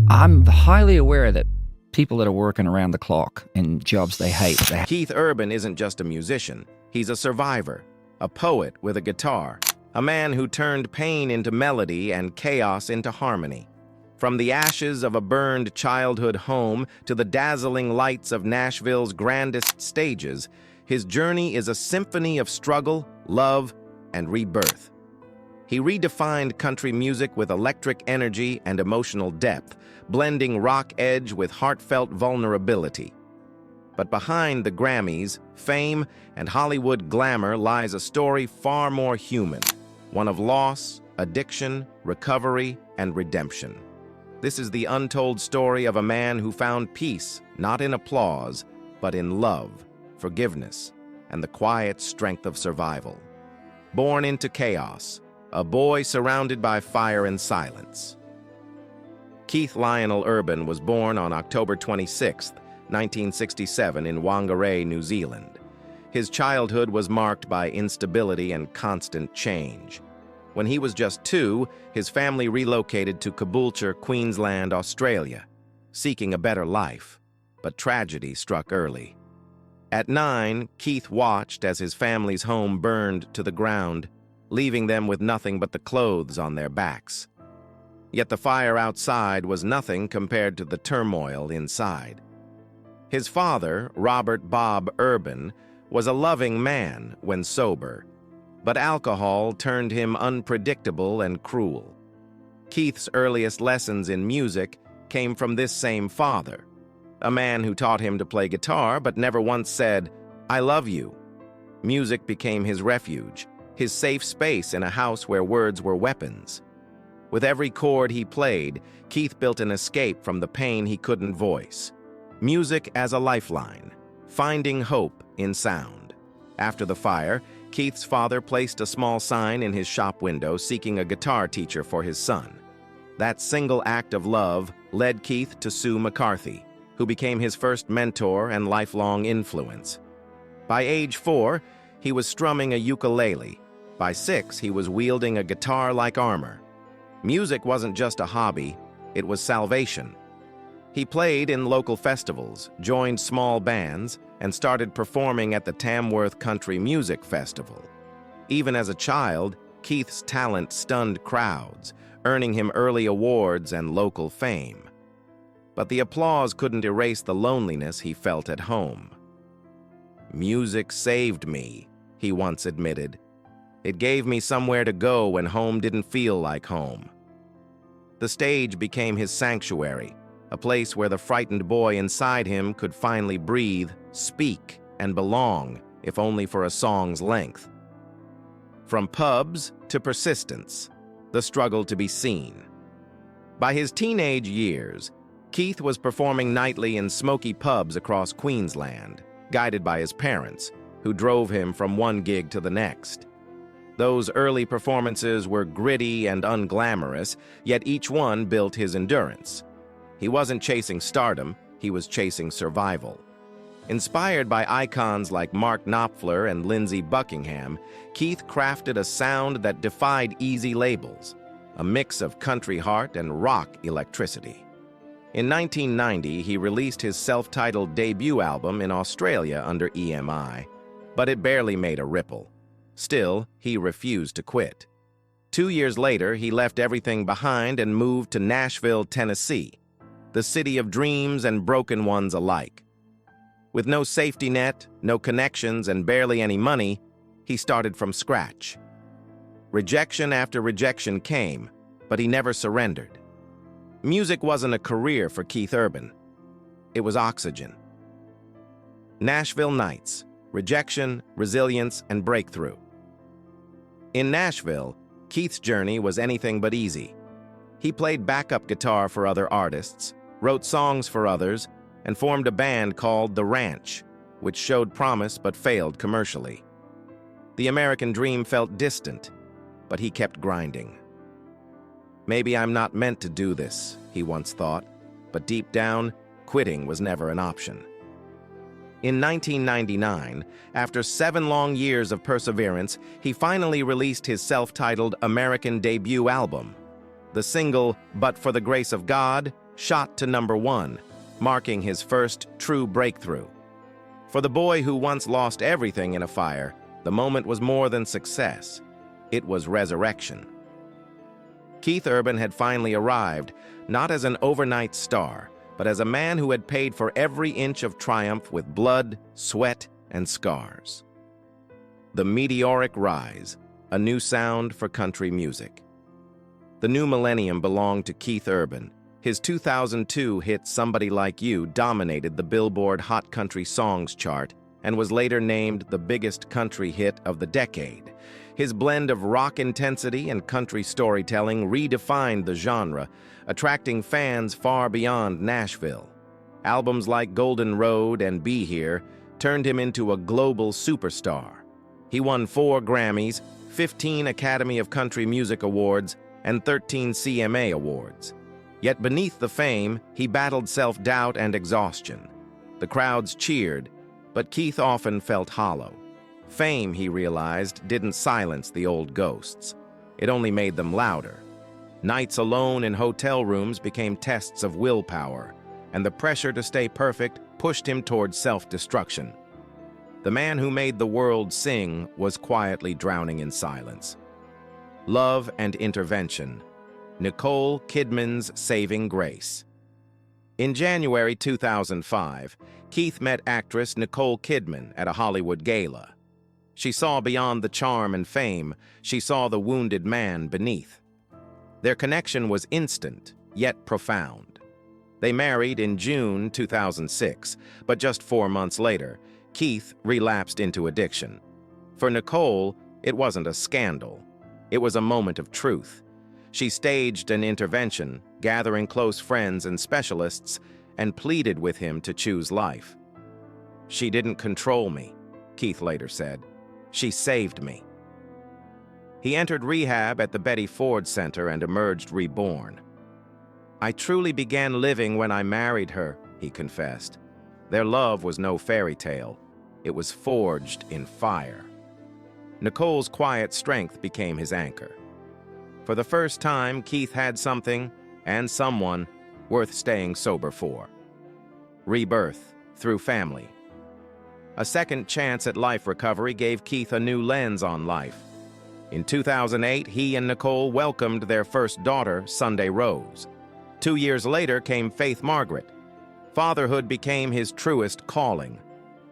I'm highly aware that people that are working around the clock in jobs they hate, Keith Urban isn't just a musician. He's a survivor, a poet with a guitar, a man who turned pain into melody and chaos into harmony. From the ashes of a burned childhood home to the dazzling lights of Nashville's grandest stages, his journey is a symphony of struggle, love, and rebirth. He redefined country music with electric energy and emotional depth, blending rock edge with heartfelt vulnerability. But behind the Grammys, fame, and Hollywood glamour lies a story far more human, one of loss, addiction, recovery, and redemption. This is the untold story of a man who found peace not in applause, but in love, forgiveness, and the quiet strength of survival. Born into chaos, a boy surrounded by fire and silence. Keith Lionel Urban was born on October 26, 1967 in Whangarei, New Zealand. His childhood was marked by instability and constant change. When he was just 2, his family relocated to Caboolture, Queensland, Australia, seeking a better life, but tragedy struck early. At 9, Keith watched as his family's home burned to the ground, leaving them with nothing but the clothes on their backs. Yet the fire outside was nothing compared to the turmoil inside. His father, Robert Bob Urban, was a loving man when sober, but alcohol turned him unpredictable and cruel. Keith's earliest lessons in music came from this same father, a man who taught him to play guitar but never once said, "I love you." Music became his refuge, his safe space in a house where words were weapons. With every chord he played, Keith built an escape from the pain he couldn't voice. Music as a lifeline, finding hope in sound. After the fire, Keith's father placed a small sign in his shop window seeking a guitar teacher for his son. That single act of love led Keith to Sue McCarthy, who became his first mentor and lifelong influence. By age 4, he was strumming a ukulele. By 6, he was wielding a guitar like armor. Music wasn't just a hobby, it was salvation. He played in local festivals, joined small bands, and started performing at the Tamworth Country Music Festival. Even as a child, Keith's talent stunned crowds, earning him early awards and local fame. But the applause couldn't erase the loneliness he felt at home. "Music saved me," he once admitted. "It gave me somewhere to go when home didn't feel like home." The stage became his sanctuary, a place where the frightened boy inside him could finally breathe, speak, and belong, if only for a song's length. From pubs to persistence, the struggle to be seen. By his teenage years, Keith was performing nightly in smoky pubs across Queensland, guided by his parents, who drove him from one gig to the next. Those early performances were gritty and unglamorous, yet each one built his endurance. He wasn't chasing stardom, he was chasing survival. Inspired by icons like Mark Knopfler and Lindsey Buckingham, Keith crafted a sound that defied easy labels, a mix of country heart and rock electricity. In 1990, he released his self-titled debut album in Australia under EMI, but it barely made a ripple. Still, he refused to quit. 2 years later, he left everything behind and moved to Nashville, Tennessee, the city of dreams and broken ones alike. With no safety net, no connections, and barely any money, he started from scratch. Rejection after rejection came, but he never surrendered. Music wasn't a career for Keith Urban. It was oxygen. Nashville Nights: Rejection, Resilience, and Breakthrough. In Nashville, Keith's journey was anything but easy. He played backup guitar for other artists, wrote songs for others, and formed a band called The Ranch, which showed promise but failed commercially. The American dream felt distant, but he kept grinding. "Maybe I'm not meant to do this," he once thought, but deep down, quitting was never an option. In 1999, after 7 long years of perseverance, he finally released his self-titled American debut album. The single, "But for the Grace of God," shot to #1, marking his first true breakthrough. For the boy who once lost everything in a fire, the moment was more than success. It was resurrection. Keith Urban had finally arrived, not as an overnight star, but as a man who had paid for every inch of triumph with blood, sweat, and scars. The meteoric rise, a new sound for country music. The new millennium belonged to Keith Urban. His 2002 hit Somebody Like You dominated the Billboard Hot Country Songs chart and was later named the biggest country hit of the decade. His blend of rock intensity and country storytelling redefined the genre, attracting fans far beyond Nashville. Albums like Golden Road and Be Here turned him into a global superstar. He won 4 Grammys, 15 Academy of Country Music Awards, and 13 CMA Awards. Yet beneath the fame, he battled self-doubt and exhaustion. The crowds cheered, but Keith often felt hollow. Fame, he realized, didn't silence the old ghosts. It only made them louder. Nights alone in hotel rooms became tests of willpower, and the pressure to stay perfect pushed him towards self-destruction. The man who made the world sing was quietly drowning in silence. Love and Intervention, Nicole Kidman's Saving Grace. In January 2005, Keith met actress Nicole Kidman at a Hollywood gala. She saw beyond the charm and fame, she saw the wounded man beneath. Their connection was instant, yet profound. They married in June 2006, but just 4 months later, Keith relapsed into addiction. For Nicole, it wasn't a scandal. It was a moment of truth. She staged an intervention, gathering close friends and specialists, and pleaded with him to choose life. "She didn't control me," Keith later said. "She saved me." He entered rehab at the Betty Ford Center and emerged reborn. "I truly began living when I married her," he confessed. Their love was no fairy tale. It was forged in fire. Nicole's quiet strength became his anchor. For the first time, Keith had something, and someone, worth staying sober for. Rebirth through family. A second chance at life recovery gave Keith a new lens on life. In 2008, he and Nicole welcomed their first daughter, Sunday Rose. 2 years later came Faith Margaret. Fatherhood became his truest calling.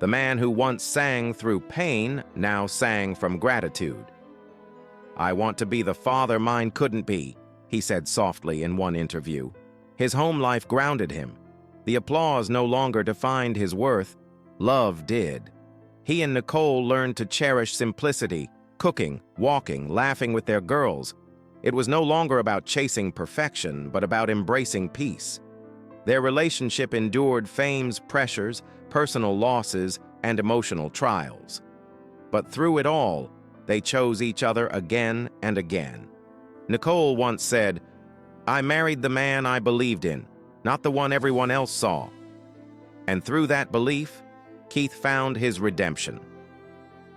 The man who once sang through pain now sang from gratitude. "I want to be the father mine couldn't be," he said softly in one interview. His home life grounded him. The applause no longer defined his worth. Love did. He and Nicole learned to cherish simplicity, cooking, walking, laughing with their girls. It was no longer about chasing perfection, but about embracing peace. Their relationship endured fame's pressures, personal losses, and emotional trials. But through it all, they chose each other again and again. Nicole once said, "I married the man I believed in, not the one everyone else saw." And through that belief, Keith found his redemption.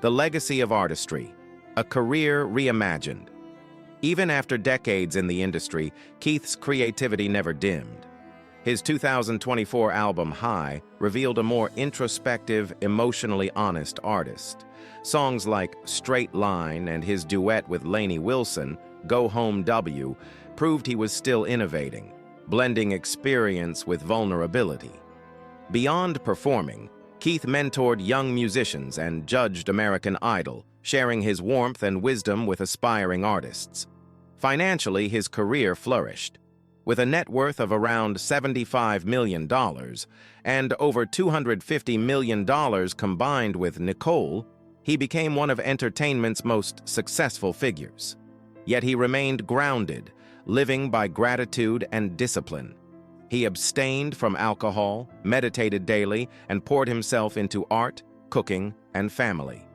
The legacy of artistry, a career reimagined. Even after decades in the industry, Keith's creativity never dimmed. His 2024 album, High, revealed a more introspective, emotionally honest artist. Songs like Straight Line and his duet with Lainey Wilson, Go Home W, proved he was still innovating, blending experience with vulnerability. Beyond performing, Keith mentored young musicians and judged American Idol, sharing his warmth and wisdom with aspiring artists. Financially, his career flourished. With a net worth of around $75 million and over $250 million combined with Nicole, he became one of entertainment's most successful figures. Yet he remained grounded, living by gratitude and discipline. He abstained from alcohol, meditated daily, and poured himself into art, cooking, and family.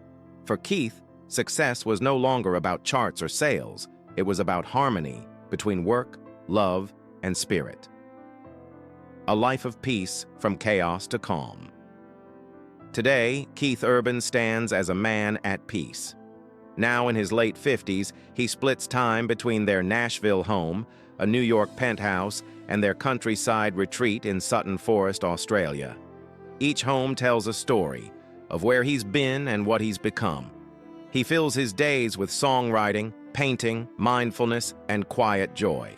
For Keith, success was no longer about charts or sales. It was about harmony between work, love, and spirit. A life of peace from chaos to calm. Today, Keith Urban stands as a man at peace. Now in his late 50s, he splits time between their Nashville home, a New York penthouse, and their countryside retreat in Sutton Forest, Australia. Each home tells a story of where he's been and what he's become. He fills his days with songwriting, painting, mindfulness, and quiet joy.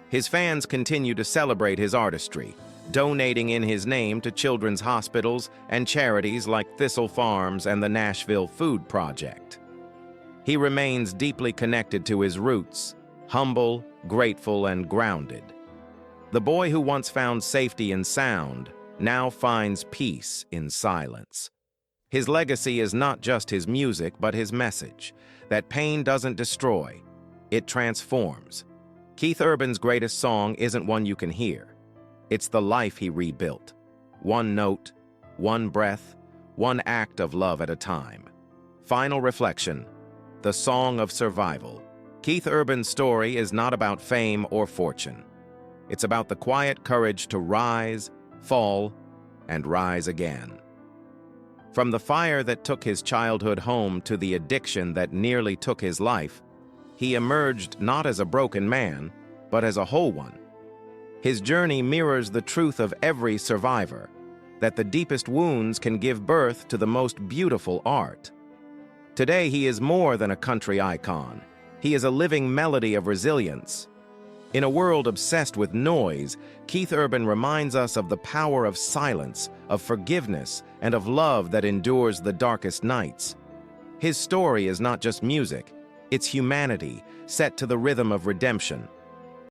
His fans continue to celebrate his artistry, donating in his name to children's hospitals and charities like Thistle Farms and the Nashville Food Project. He remains deeply connected to his roots, humble, grateful, and grounded. The boy who once found safety in sound now finds peace in silence. His legacy is not just his music, but his message, that pain doesn't destroy, it transforms. Keith Urban's greatest song isn't one you can hear. It's the life he rebuilt. One note, one breath, one act of love at a time. Final reflection, the song of survival. Keith Urban's story is not about fame or fortune. It's about the quiet courage to rise, fall, and rise again. From the fire that took his childhood home to the addiction that nearly took his life, he emerged not as a broken man, but as a whole one. His journey mirrors the truth of every survivor, that the deepest wounds can give birth to the most beautiful art. Today, he is more than a country icon. He is a living melody of resilience. In a world obsessed with noise, Keith Urban reminds us of the power of silence, of forgiveness, and of love that endures the darkest nights. His story is not just music, it's humanity, set to the rhythm of redemption.